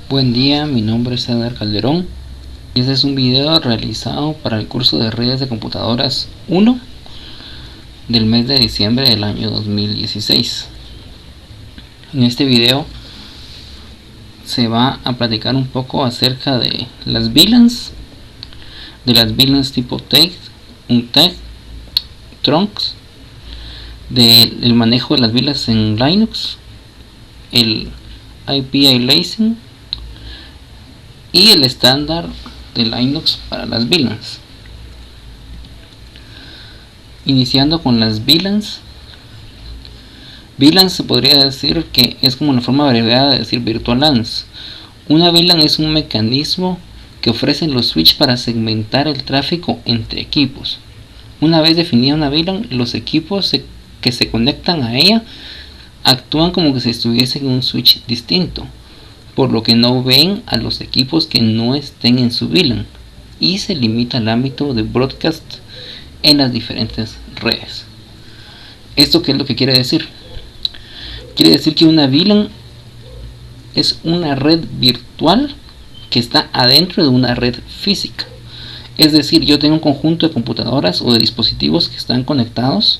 Buen día, mi nombre es Edgar Calderón y este es un video realizado para el curso de redes de computadoras 1 del mes de diciembre del año 2016. En este video se va a platicar un poco acerca de las VLANs, tipo TAG, UNTAG, trunks, del manejo de las VLANs en Linux, el IP aliasing y el estándar de Linux para las VLANs. Iniciando con las VLANs. VLANs se podría decir que es como una forma abreviada de decir Virtual LANs. Una VLAN es un mecanismo que ofrecen los switches para segmentar el tráfico entre equipos. Una vez definida una VLAN, los equipos que se conectan a ella actúan como que si estuviesen en un switch distinto, por lo que no ven a los equipos que no estén en su VLAN y se limita el ámbito de broadcast en las diferentes redes. ¿Esto qué es lo que quiere decir? Quiere decir que una VLAN es una red virtual que está adentro de una red física. Es decir, yo tengo un conjunto de computadoras o de dispositivos que están conectados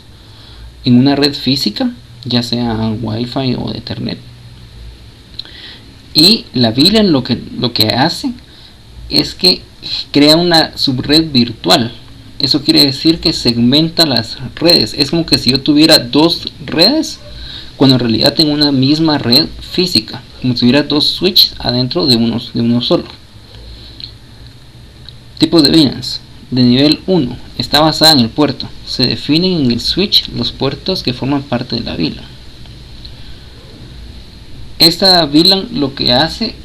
en una red física, ya sea Wi-Fi o de Ethernet. Y la VLAN lo que hace es que crea una subred virtual. Eso quiere decir que segmenta las redes. Es como que si yo tuviera dos redes, cuando en realidad tengo una misma red física, como si tuviera dos switches adentro de uno solo. Tipos de VLANs. De nivel 1, está basada en el puerto. Se definen en el switch los puertos que forman parte de la VLAN. Esta VLAN lo que hace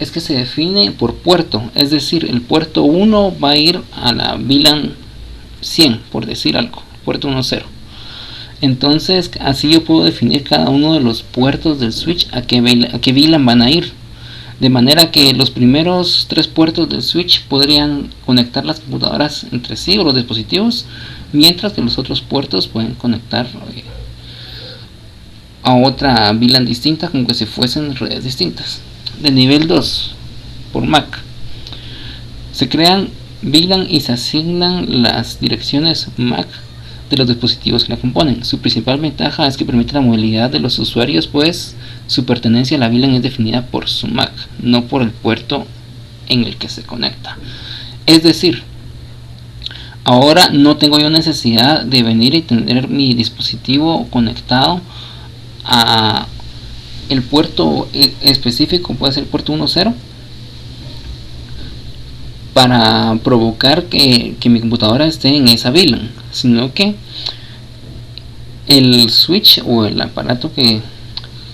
es que se define por puerto, es decir, el puerto 1 va a ir a la VLAN 100, por decir algo, puerto 10. Entonces así yo puedo definir cada uno de los puertos del switch a qué VLAN van a ir, de manera que los primeros 3 puertos del switch podrían conectar las computadoras entre sí o los dispositivos, mientras que los otros puertos pueden conectar a otra VLAN distinta, como que si fuesen redes distintas. De nivel 2, por MAC, se crean VLAN y se asignan las direcciones MAC de los dispositivos que la componen. Su principal ventaja es que permite la movilidad de los usuarios, pues su pertenencia a la VLAN es definida por su MAC, no por el puerto en el que se conecta. Es decir, ahora no tengo yo necesidad de venir y tener mi dispositivo conectado a el puerto específico, puede ser el puerto 10, para provocar que mi computadora esté en esa VLAN, sino que el switch o el aparato que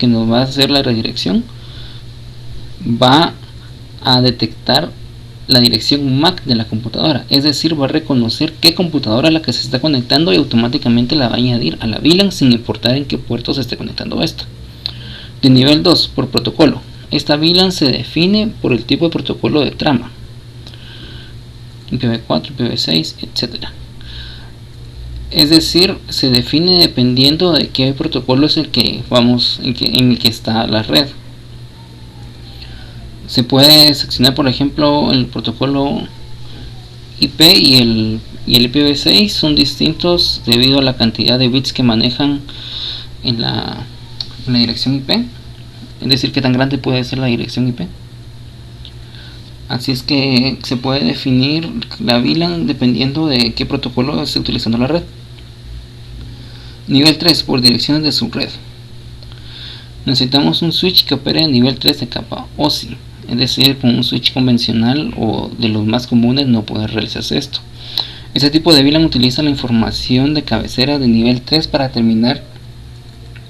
nos va a hacer la redirección va a detectar la dirección MAC de la computadora, es decir, va a reconocer qué computadora es la que se está conectando y automáticamente la va a añadir a la VLAN sin importar en qué puerto se esté conectando esta. De nivel 2, por protocolo. Esta VLAN se define por el tipo de protocolo de trama, IPv4, IPv6, etc. Es decir, se define dependiendo de qué protocolo es el que en el que está la red. Se puede seccionar, por ejemplo, el protocolo IP y el IPv6 son distintos debido a la cantidad de bits que manejan en la dirección IP, es decir, qué tan grande puede ser la dirección IP. Así es que se puede definir la VLAN dependiendo de qué protocolo esté utilizando la red. Nivel 3, por direcciones de subred. Necesitamos un switch que opere en nivel 3 de capa OSI, es decir, con un switch convencional o de los más comunes no puede realizarse esto. Este tipo de VLAN utiliza la información de cabecera de nivel 3 para determinar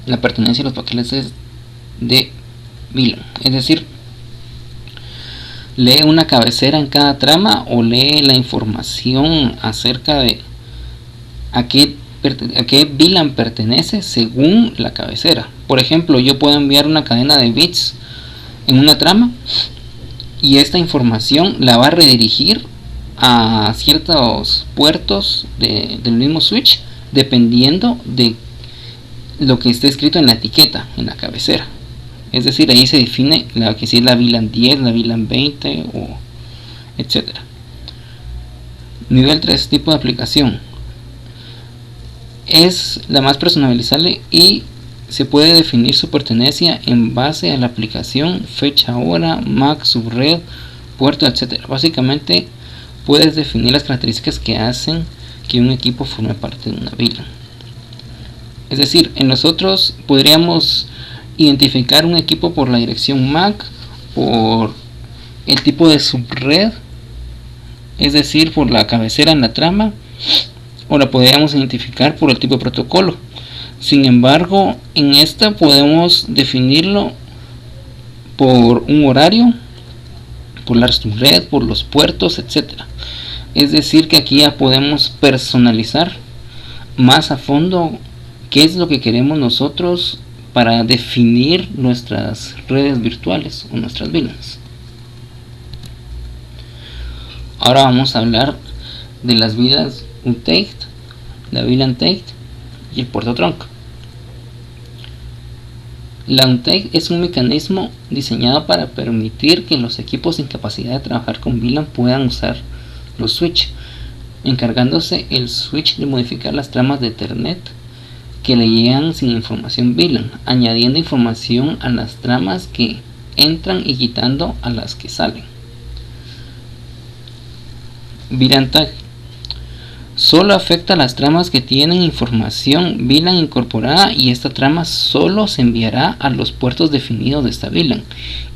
la pertenencia a los paquetes de VLAN, es decir, lee una cabecera en cada trama o lee la información acerca de a qué VLAN pertenece según la cabecera. Por ejemplo, yo puedo enviar una cadena de bits en una trama y esta información la va a redirigir a ciertos puertos del mismo switch dependiendo de lo que esté escrito en la etiqueta, en la cabecera. Es decir, ahí se define que si es la VLAN 10, la VLAN 20 o etcétera. Nivel 3, tipo de aplicación. Es la más personalizable y se puede definir su pertenencia en base a la aplicación, fecha, hora, MAC, subred, puerto, etcétera. Básicamente puedes definir las características que hacen que un equipo forme parte de una VLAN. Es decir, en nosotros podríamos identificar un equipo por la dirección MAC, por el tipo de subred, es decir, por la cabecera en la trama, o la podríamos identificar por el tipo de protocolo. Sin embargo, en esta podemos definirlo por un horario, por la subred, por los puertos, etcétera. Es decir, que aquí ya podemos personalizar más a fondo qué es lo que queremos nosotros para definir nuestras redes virtuales o nuestras VLANs. Ahora vamos a hablar de las VLANs untagged, la VLAN tagged y el puerto trunk. La untagged es un mecanismo diseñado para permitir que los equipos sin capacidad de trabajar con VLAN puedan usar los switch, encargándose el switch de modificar las tramas de Ethernet que le llegan sin información VLAN, añadiendo información a las tramas que entran y quitando a las que salen. VLAN tag solo afecta a las tramas que tienen información VLAN incorporada, y esta trama solo se enviará a los puertos definidos de esta VLAN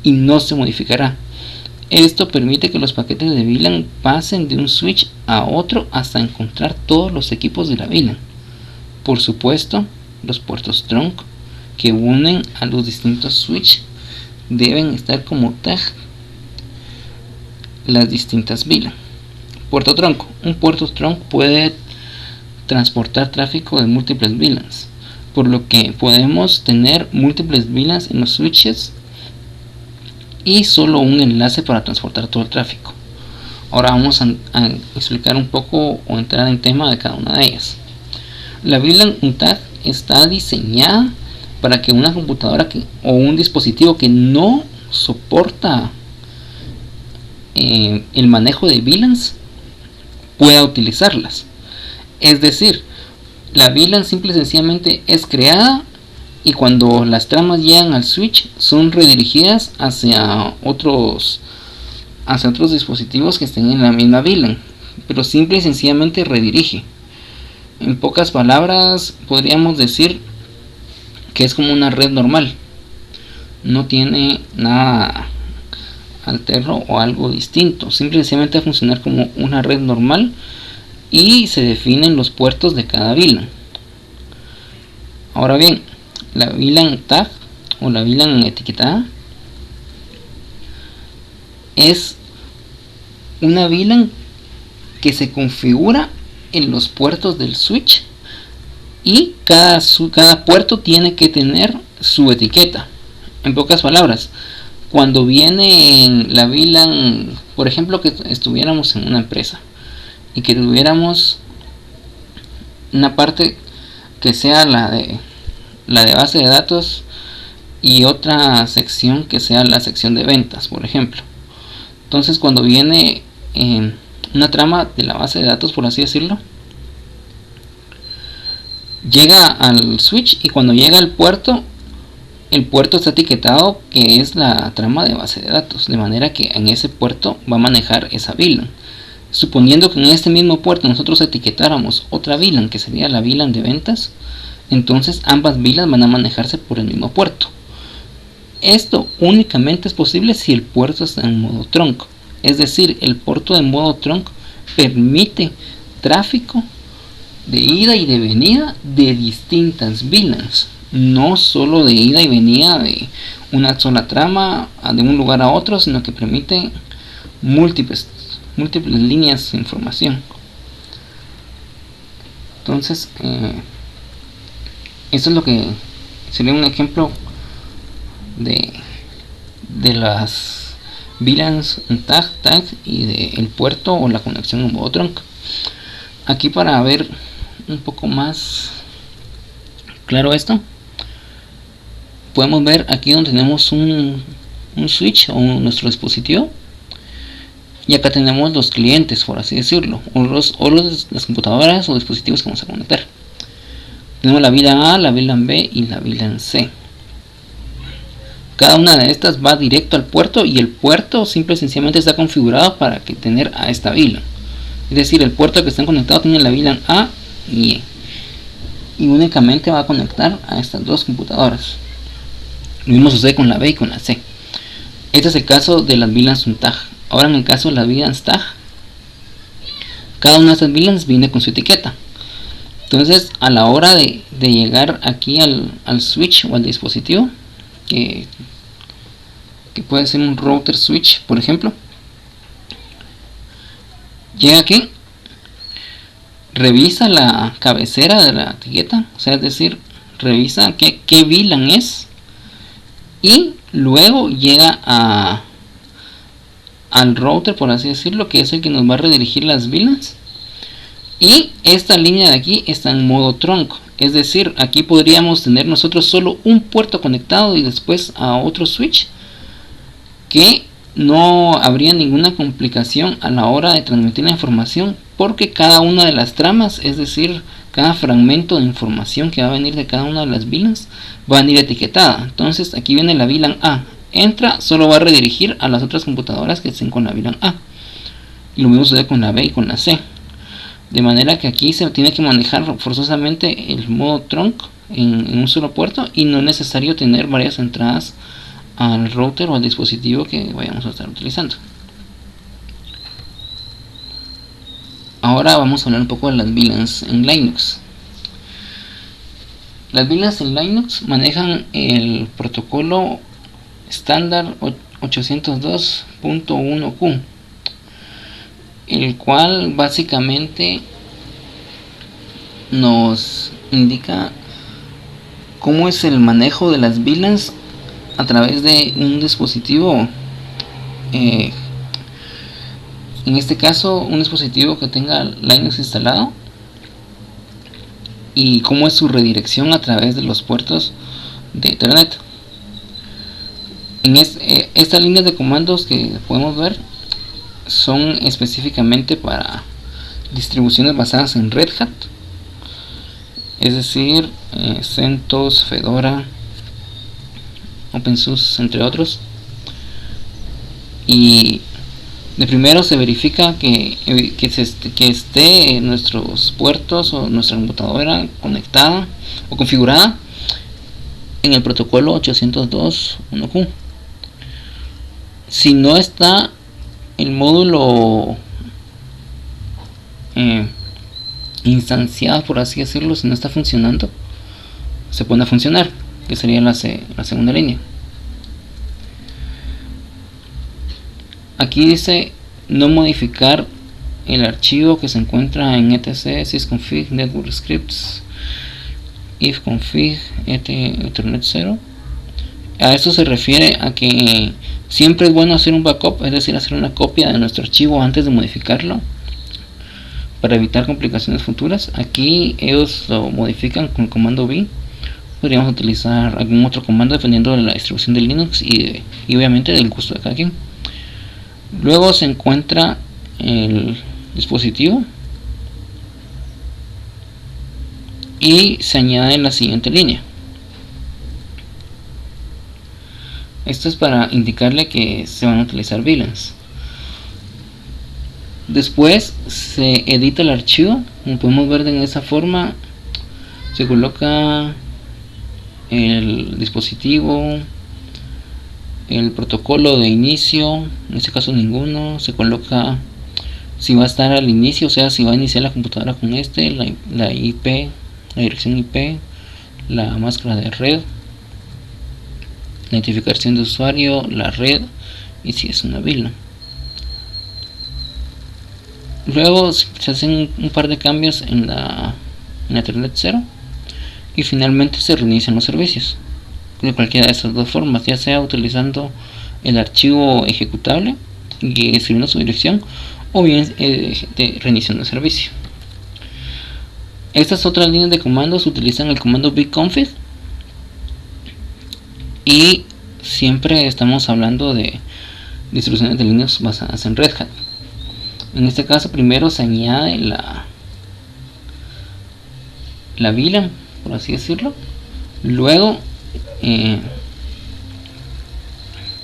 y no se modificará. Esto permite que los paquetes de VLAN pasen de un switch a otro hasta encontrar todos los equipos de la VLAN. Por supuesto, los puertos trunk que unen a los distintos switches deben estar como tag las distintas VLAN. Puerto tronco. Un puerto trunk puede transportar tráfico de múltiples VLANs, por lo que podemos tener múltiples VLANs en los switches y solo un enlace para transportar todo el tráfico. Ahora vamos a explicar un poco o entrar en tema de cada una de ellas. La VLAN UNTAG está diseñada para que una computadora o un dispositivo que no soporta el manejo de VLANs pueda utilizarlas. Es decir, la VLAN simple y sencillamente es creada, y cuando las tramas llegan al switch son redirigidas hacia otros dispositivos que estén en la misma VLAN, pero simple y sencillamente redirige. En pocas palabras podríamos decir que es como una red normal, no tiene nada alterno o algo distinto, simple y sencillamente va a funcionar como una red normal y se definen los puertos de cada VLAN. Ahora bien, la VLAN tag o la VLAN etiquetada es una VLAN que se configura en los puertos del switch, y cada puerto tiene que tener su etiqueta. En pocas palabras, cuando viene en la VLAN, por ejemplo, que estuviéramos en una empresa y que tuviéramos una parte que sea la de base de datos y otra sección que sea la sección de ventas, por ejemplo. Entonces, cuando viene una trama de la base de datos, por así decirlo, llega al switch, y cuando llega al puerto, el puerto está etiquetado que es la trama de base de datos, de manera que en ese puerto va a manejar esa VLAN. Suponiendo que en este mismo puerto nosotros etiquetáramos otra VLAN que sería la VLAN de ventas, entonces ambas VLANs van a manejarse por el mismo puerto. Esto únicamente es posible si el puerto está en modo trunk, es decir, el puerto de modo trunk permite tráfico de ida y de venida de distintas VLANs, no solo de ida y venida de una sola trama de un lugar a otro, sino que permite múltiples líneas de información. Entonces, eso es lo que sería un ejemplo de las VLANs tag y del puerto o la conexión en modo trunk. Aquí, para ver un poco más claro esto, podemos ver aquí donde tenemos un switch o nuestro dispositivo, y acá tenemos los clientes, por así decirlo, o las computadoras o dispositivos que vamos a conectar. Tenemos la VLAN A, la VLAN B y la VLAN C. Cada una de estas va directo al puerto, y el puerto simple y sencillamente está configurado para que tener a esta VLAN. Es decir, el puerto que están conectados tiene la VLAN A y E, y únicamente va a conectar a estas dos computadoras. Lo mismo sucede con la B y con la C. Este es el caso de las VLANs UNTAG. Ahora, en el caso de las VLANs TAG, cada una de estas VLANs viene con su etiqueta. Entonces, a la hora de llegar aquí al switch o al dispositivo, que puede ser un router switch, por ejemplo, llega aquí, revisa la cabecera de la etiqueta, o sea, es decir, revisa qué VLAN es, y luego llega al router, por así decirlo, que es el que nos va a redirigir las VLANs. Y esta línea de aquí está en modo tronco, es decir, aquí podríamos tener nosotros solo un puerto conectado y después a otro switch, que no habría ninguna complicación a la hora de transmitir la información, porque cada una de las tramas, es decir, cada fragmento de información que va a venir de cada una de las VLANs, va a venir etiquetada. Entonces aquí viene la VLAN A, entra, solo va a redirigir a las otras computadoras que estén con la VLAN A, y lo mismo sucede con la B y con la C. De manera que aquí se tiene que manejar forzosamente el modo trunk en un solo puerto, y no es necesario tener varias entradas al router o al dispositivo que vayamos a estar utilizando. Ahora vamos a hablar un poco de las VLANs en Linux. Las VLANs en Linux manejan el protocolo estándar 802.1q, el cual básicamente nos indica cómo es el manejo de las VLANs a través de un dispositivo, en este caso un dispositivo que tenga Linux instalado, y cómo es su redirección a través de los puertos de Ethernet. En estas líneas de comandos que podemos ver son específicamente para distribuciones basadas en Red Hat, es decir, CentOS, Fedora, OpenSUSE, entre otros. Y de primero se verifica que esté nuestros puertos o nuestra computadora conectada o configurada en el protocolo 802.1q. Si no está el módulo instanciado, por así decirlo, si no está funcionando, se pone a funcionar, que sería la segunda línea. Aquí dice no modificar el archivo que se encuentra en etc sysconfig network scripts ifconfig ethernet 0. A esto se refiere a que siempre es bueno hacer un backup, es decir, hacer una copia de nuestro archivo antes de modificarlo, para evitar complicaciones futuras. Aquí ellos lo modifican con el comando B. Podríamos utilizar algún otro comando dependiendo de la distribución de Linux y obviamente del gusto de cada quien. Luego se encuentra el dispositivo y se añade la siguiente línea. Esto es para indicarle que se van a utilizar VLANs. Después se edita el archivo, como podemos ver de esa forma. Se coloca el dispositivo, el protocolo de inicio, en este caso ninguno. Se coloca si va a estar al inicio, o sea, si va a iniciar la computadora con la IP, la dirección IP, la máscara de red, la identificación de usuario, la red y si es una VLAN. Luego se hacen un par de cambios en la Ethernet 0 y finalmente se reinician los servicios de cualquiera de esas dos formas, ya sea utilizando el archivo ejecutable y escribiendo su dirección, o bien de reinicio de servicio. Estas otras líneas de comandos utilizan el comando bconfig, y siempre estamos hablando de distribuciones de Linux basadas en Red Hat. En este caso primero se añade la VLAN, por así decirlo. Luego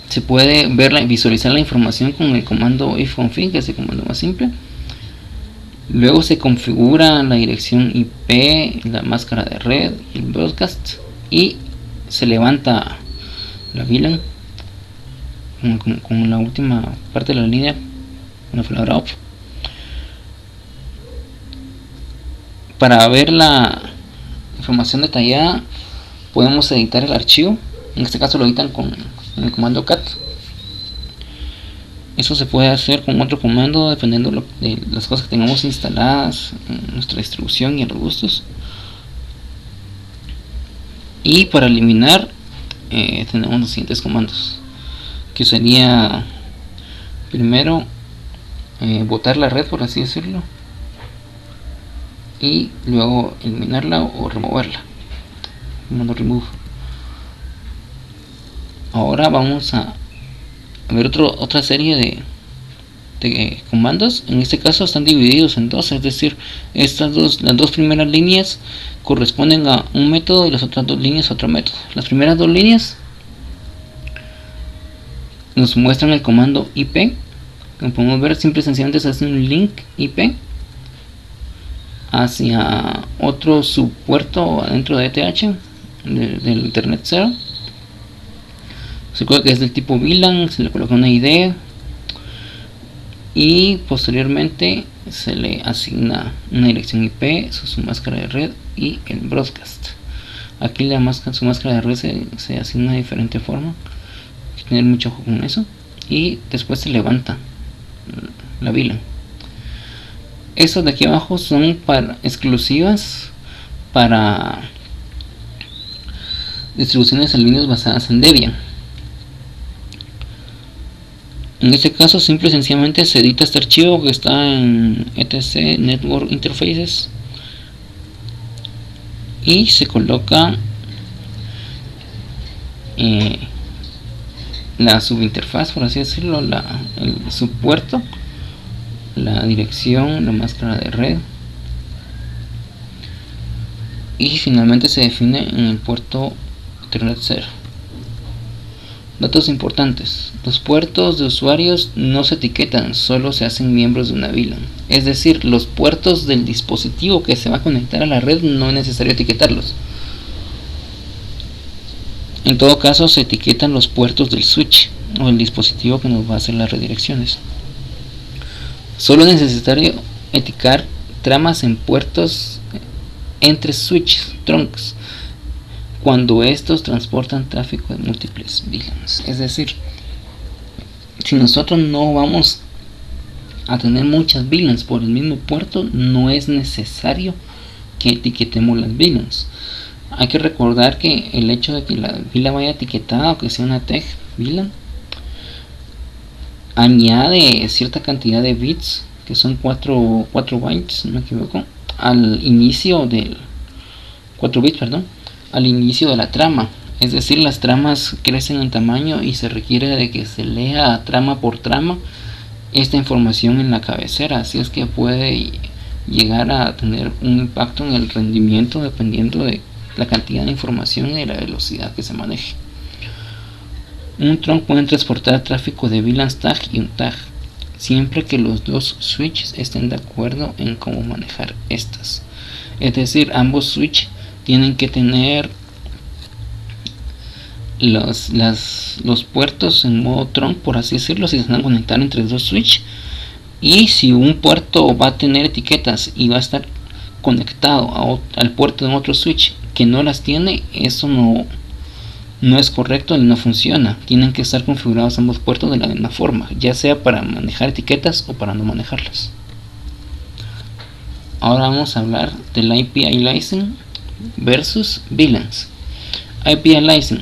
se puede visualizar la información con el comando ifconfig, que es el comando más simple. Luego se configura la dirección IP, la máscara de red y el broadcast, y se levanta la VLAN con la última parte de la línea, una palabra off. Para ver la información detallada podemos editar el archivo. En este caso lo editan con el comando cat. Eso se puede hacer con otro comando dependiendo de las cosas que tengamos instaladas en nuestra distribución y en los gustos. Y para eliminar tenemos los siguientes comandos, que sería primero botar la red, por así decirlo, y luego eliminarla o removerla, comando remove. Dos vamos a ver otra serie de comandos. En este caso están divididos en dos, es decir, las dos primeras líneas corresponden a un método y las otras dos líneas a otro método. Las primeras dos líneas nos muestran el comando IP. Como podemos ver, simple y sencillamente se hace un link IP hacia otro subpuerto adentro de ETH del Internet 0. Se recuerda que es del tipo VLAN, se le coloca una ID y posteriormente se le asigna una dirección IP, su máscara de red y el broadcast. Aquí su máscara de red se asigna de diferente forma, hay que tener mucho ojo con eso. Y después se levanta la VLAN. Estas de aquí abajo son exclusivas para distribuciones en Linux basadas en Debian. En este caso simple y sencillamente se edita este archivo que está en etc network interfaces y se coloca la subinterfaz, por así decirlo, el subpuerto, la dirección, la máscara de red, y finalmente se define en el puerto Ethernet 0. Datos importantes: los puertos de usuarios no se etiquetan, solo se hacen miembros de una VLAN. Es decir, los puertos del dispositivo que se va a conectar a la red no es necesario etiquetarlos. En todo caso se etiquetan los puertos del switch o el dispositivo que nos va a hacer las redirecciones. Solo es necesario etiquetar tramas en puertos entre switches, trunks, cuando estos transportan tráfico de múltiples VLANs. Es decir, si nosotros no vamos a tener muchas VLANs por el mismo puerto, no es necesario que etiquetemos las VLANs. Hay que recordar que el hecho de que la VLAN vaya etiquetada o que sea una tag VLAN añade cierta cantidad de bits, que son 4 bytes, si no me equivoco, al inicio del 4 bits, perdón, al inicio de la trama. Es decir, las tramas crecen en tamaño y se requiere de que se lea trama por trama esta información en la cabecera, así es que puede llegar a tener un impacto en el rendimiento dependiendo de la cantidad de información y de la velocidad que se maneje. Un trunk puede transportar tráfico de VLAN tag y un tag, siempre que los dos switches estén de acuerdo en cómo manejar estas. Es decir, ambos switches tienen que tener los puertos en modo trunk, por así decirlo, si se van a conectar entre dos switches. Y si un puerto va a tener etiquetas y va a estar conectado al puerto de otro switch que no las tiene, eso no es correcto y no funciona. Tienen que estar configurados ambos puertos de la misma forma, ya sea para manejar etiquetas o para no manejarlas. Ahora vamos a hablar del IP aliasing versus VLANs. IP aliasing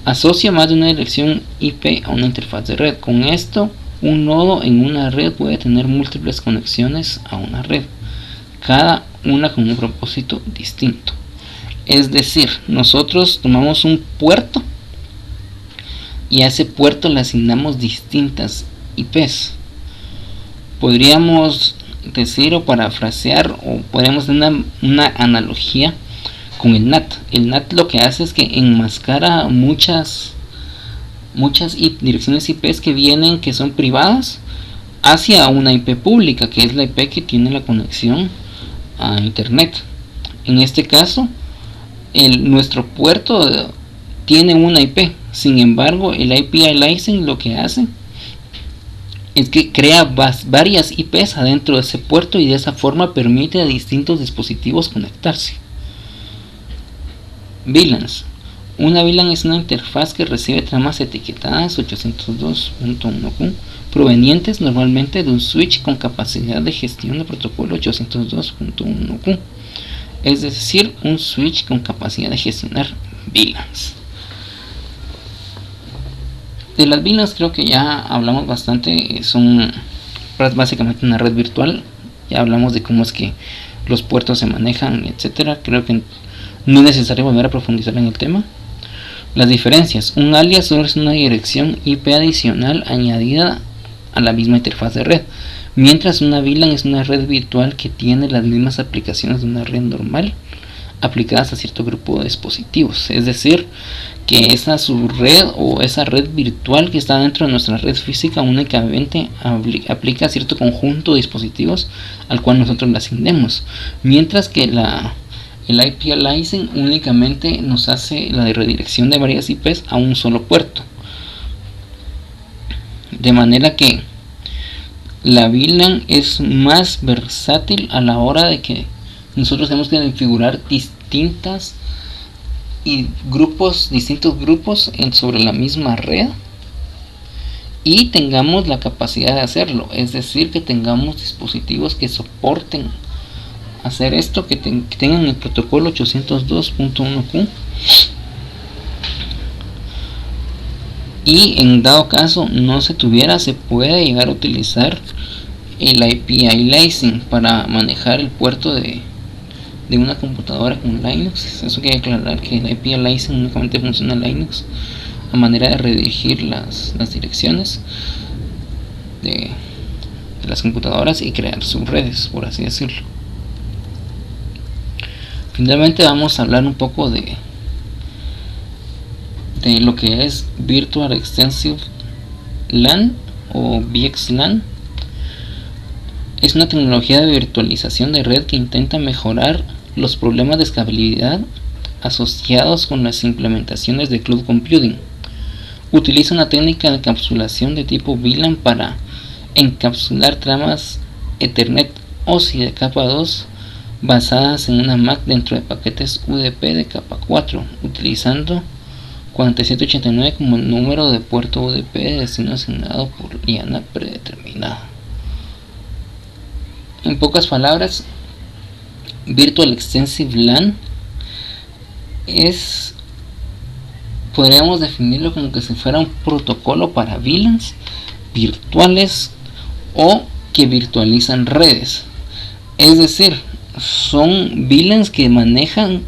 asocia más de una dirección IP a una interfaz de red. Con esto, un nodo en una red puede tener múltiples conexiones a una red, cada una con un propósito distinto. Es decir, nosotros tomamos un puerto y a ese puerto le asignamos distintas IPs. Podríamos decir o parafrasear o podríamos tener una analogía con el NAT. El NAT lo que hace es que enmascara muchas direcciones IPs que vienen, que son privadas, hacia una IP pública, que es la IP que tiene la conexión a internet. En este caso, nuestro puerto tiene una IP. Sin embargo, el IP aliasing lo que hace es que crea varias IPs adentro de ese puerto y de esa forma permite a distintos dispositivos conectarse. VLANs. Una VLAN es una interfaz que recibe tramas etiquetadas 802.1q provenientes normalmente de un switch con capacidad de gestión de protocolo 802.1q, es decir, un switch con capacidad de gestionar VLANs. De las VLANs creo que ya hablamos bastante. Son básicamente una red virtual. Ya hablamos de cómo es que los puertos se manejan, etcétera. Creo que no es necesario volver a profundizar en el tema. Las diferencias. Un alias solo es una dirección IP adicional añadida a la misma interfaz de red, mientras una VLAN es una red virtual que tiene las mismas aplicaciones de una red normal aplicadas a cierto grupo de dispositivos. Es decir, que esa subred o esa red virtual que está dentro de nuestra red física únicamente aplica a cierto conjunto de dispositivos al cual nosotros le asignemos, mientras que el IP aliasing únicamente nos hace la redirección de varias IPs a un solo puerto. De manera que la VLAN es más versátil a la hora de que nosotros tenemos que configurar distintos grupos sobre la misma red y tengamos la capacidad de hacerlo, es decir, que tengamos dispositivos que soporten hacer esto, que tengan el protocolo 802.1q, y en dado caso no se tuviera, se puede llegar a utilizar el IP aliasing para manejar el puerto de una computadora con Linux. Eso quiere aclarar que el IP aliasing únicamente funciona en Linux a manera de redirigir las direcciones de las computadoras y crear subredes, por así decirlo. Finalmente vamos a hablar un poco de lo que es Virtual Extensive LAN o VXLAN. Es una tecnología de virtualización de red que intenta mejorar los problemas de escalabilidad asociados con las implementaciones de cloud computing. Utiliza una técnica de encapsulación de tipo VLAN para encapsular tramas Ethernet OSI de capa 2 basadas en una MAC dentro de paquetes UDP de capa 4, utilizando 4789 como el número de puerto UDP de destino asignado por IANA predeterminado. En pocas palabras, Virtual Extensive LAN podríamos definirlo como que si fuera un protocolo para VLANs virtuales o que virtualizan redes. Es decir, son VLANs que manejan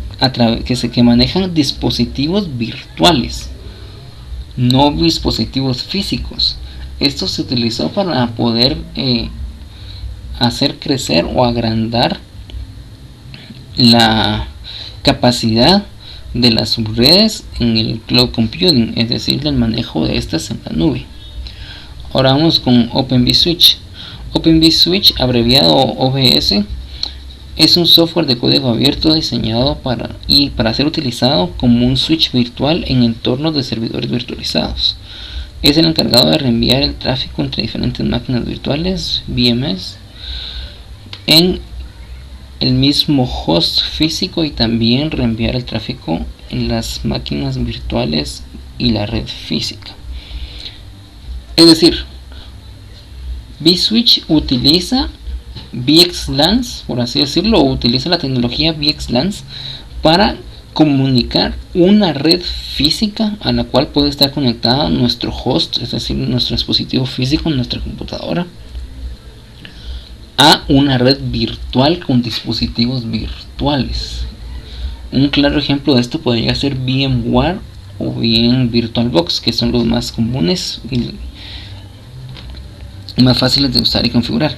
dispositivos virtuales, no dispositivos físicos. Esto se utilizó para poder hacer crecer o agrandar la capacidad de las subredes en el cloud computing, es decir, del manejo de estas en la nube. Ahora vamos con OpenVSwitch. OpenVSwitch, abreviado OVS, es un software de código abierto diseñado para ser utilizado como un switch virtual en entornos de servidores virtualizados. Es el encargado de reenviar el tráfico entre diferentes máquinas virtuales, VMs, en el mismo host físico, y también reenviar el tráfico en las máquinas virtuales y la red física. Es decir, vSwitch utiliza VXLANs, por así decirlo, o utiliza la tecnología VXLANs para comunicar una red física a la cual puede estar conectada nuestro host, es decir, nuestro dispositivo físico, nuestra computadora, a una red virtual con dispositivos virtuales. Un claro ejemplo de esto podría ser VMware o bien VirtualBox, que son los más comunes y más fáciles de usar y configurar.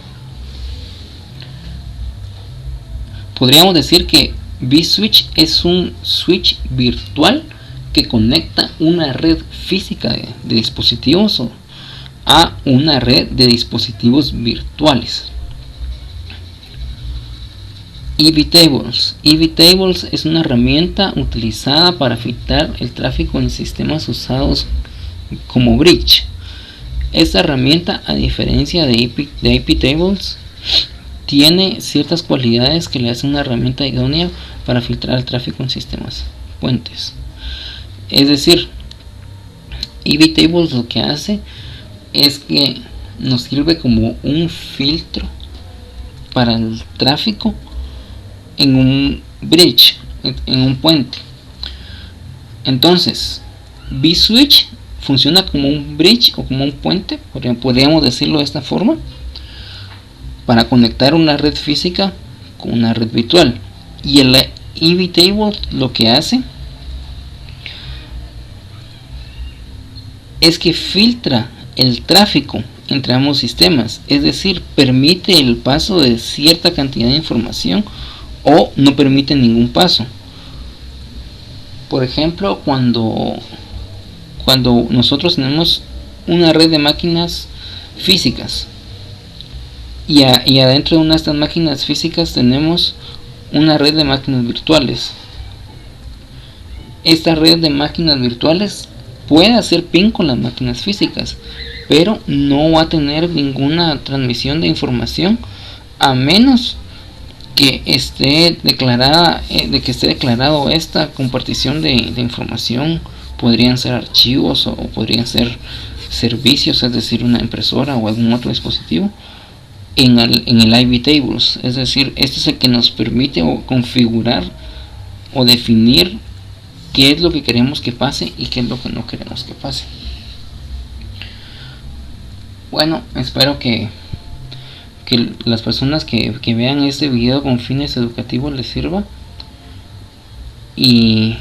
Podríamos decir que vSwitch es un switch virtual que conecta una red física de dispositivos a una red de dispositivos virtuales. EVTables. EVTables es una herramienta utilizada para filtrar el tráfico en sistemas usados como bridge. Esta herramienta, a diferencia de IPTables, tiene ciertas cualidades que le hacen una herramienta idónea para filtrar el tráfico en sistemas puentes. Es decir, EVTables lo que hace es que nos sirve como un filtro para el tráfico en un bridge, en un puente. Entonces, vSwitch funciona como un bridge o como un puente, podríamos decirlo de esta forma, para conectar una red física con una red virtual. Y el EVTable lo que hace es que filtra el tráfico entre ambos sistemas, es decir, permite el paso de cierta cantidad de información o no permite ningún paso. Por ejemplo, cuando nosotros tenemos una red de máquinas físicas y adentro de una de estas máquinas físicas tenemos una red de máquinas virtuales. Esta red de máquinas virtuales puede hacer ping con las máquinas físicas, pero no va a tener ninguna transmisión de información a menos que esté declarado esta compartición de información. Podrían ser archivos o podrían ser servicios, es decir, una impresora o algún otro dispositivo en el EVTables. Es decir, este es el que nos permite configurar o definir qué es lo que queremos que pase y qué es lo que no queremos que pase. Bueno, espero que las personas que vean este video con fines educativos les sirva, y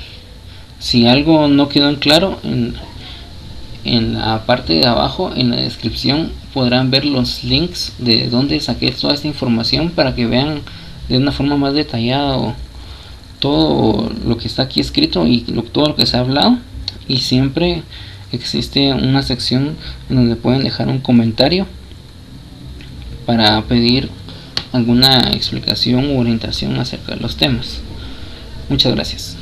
si algo no quedó en claro, en la parte de abajo en la descripción podrán ver los links de donde saqué toda esta información para que vean de una forma más detallada todo lo que está aquí escrito y todo lo que se ha hablado. Y siempre existe una sección en donde pueden dejar un comentario para pedir alguna explicación u orientación acerca de los temas. Muchas gracias.